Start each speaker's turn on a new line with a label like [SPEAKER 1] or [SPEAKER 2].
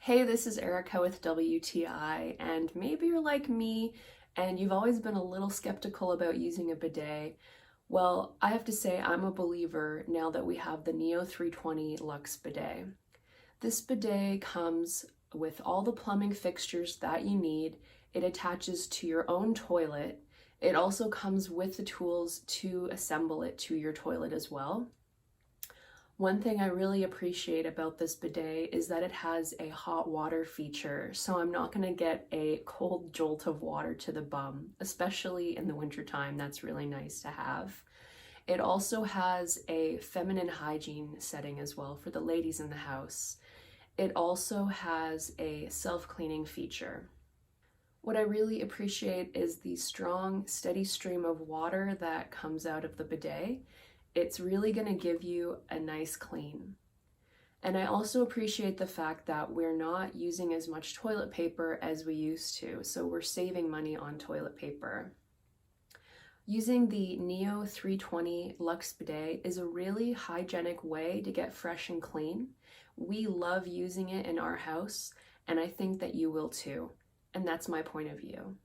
[SPEAKER 1] Hey, this is Erica with WTI, and maybe you're like me and you've always been a little skeptical about using a bidet. Well, I have to say I'm a believer now that we have the Neo 320 Luxe bidet. This bidet comes with all the plumbing fixtures that you need. It attaches to your own toilet. It also comes with the tools to assemble it to your toilet as well. One thing I really appreciate about this bidet is that it has a hot water feature, so I'm not going to get a cold jolt of water to the bum, especially in the wintertime. That's really nice to have. It also has a feminine hygiene setting as well for the ladies in the house. It also has a self-cleaning feature. What I really appreciate is the strong, steady stream of water that comes out of the bidet. It's really going to give you a nice clean. And I also appreciate the fact that we're not using as much toilet paper as we used to, so we're saving money on toilet paper. Using the Neo 320 Luxe bidet is a really hygienic way to get fresh and clean. We love using it in our house, and I think that you will too. And that's my point of view.